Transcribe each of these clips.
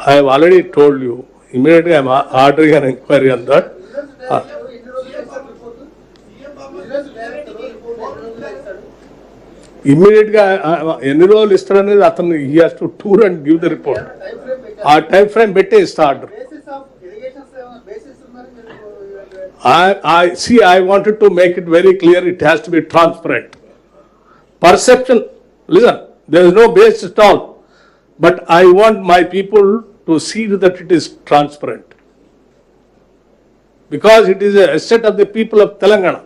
I have already told you. Immediately I am ordering an inquiry on that. Immediately, ఎన్ని రోజులు ఇస్తారనేది అతను he has to tour and give the report. ఆ time frame పెట్టే ఇస్తా order. I wanted to make it very clear. It has to be transparent. Perception. Listen, there is no base at all. But I want my people to see that it is transparent. Because it is a asset of the people of Telangana.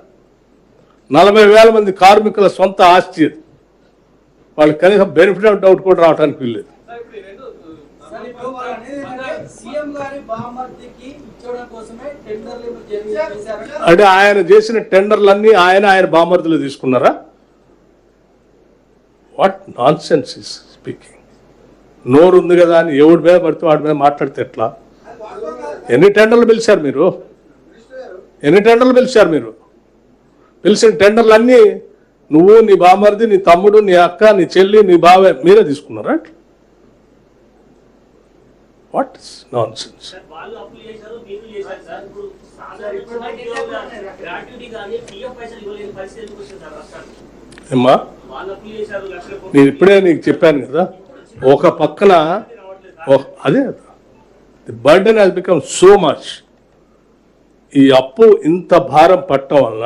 40,000 మంది కార్మికుల సొంత ఆస్తి. వాళ్ళకి కనీసం benefit of doubt కూడా రావడానికి వీల్లేదు. అంటే ఆయన చేసిన టెండర్లన్నీ ఆయన బామర్దులు తీసుకున్నారా? What non sense is speaking. నోరు ఉంది కదా అని ఎవడి మీద పడితే వాడి మీద మాట్లాడితే ఎట్లా? ఎన్ని టెండర్లు పిలిచారు మీరు? పిలిచిన టెండర్లన్నీ నువ్వు, నీ బామర్ది, నీ తమ్ముడు, నీ అక్క, నీ చెల్లి, నీ బావ మీరే తీసుకున్నారా? What is non sense. ఏమ్మా, నేను ఇప్పుడే నీకు చెప్పాను కదా, ఒక పక్కన అదే the burden has become so much. ఈ అప్పు ఇంత భారం పట్టడం వల్ల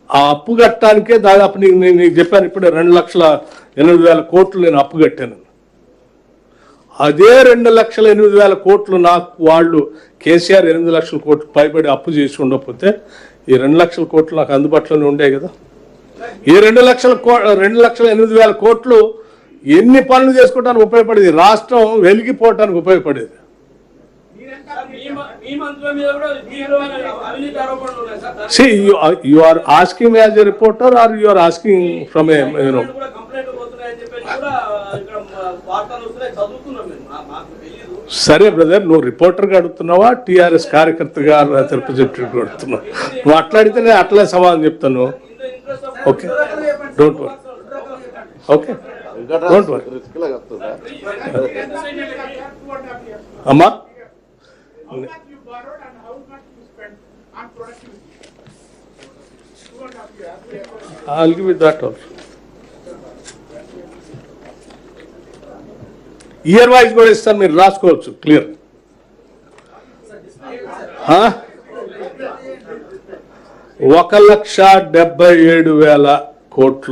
ఆ అప్పు కట్టడానికే దాదాపు నీకు చెప్పాను ఇప్పుడే 2,08,000 కోట్లు నేను అప్పు కట్టాను. అదే 2,08,000 కోట్లు నాకు వాళ్ళు కేసీఆర్ 8 లక్షల కోట్లు పైబడి అప్పు చేసి ఉండకపోతే ఈ 2 లక్షల కోట్లు నాకు అందుబాటులోనే ఉండే కదా. ఈ 2,08,000 కోట్లు ఎన్ని పనులు చేసుకోవడానికి ఉపయోగపడేది? రాష్ట్రం వెలిగిపోవటానికి ఉపయోగపడేది. See, you are asking me as a reporter or you are asking from a, you know. సరే బ్రదర్, నువ్వు రిపోర్టర్గా అడుగుతున్నావా, టీఆర్ఎస్ కార్యకర్తగా రిప్రజెంటేటివ్గా అడుగుతున్నావు? నువ్వు అట్లా నేను అట్లే సమాధానం చెప్తాను. Okay, don't worry. Okay, don't worry. అమ్మా, I'll give you that also. Year wise కూడా ఇస్తాను, మీరు రాసుకోవచ్చు క్లియర్. 1,77,000 కోట్లు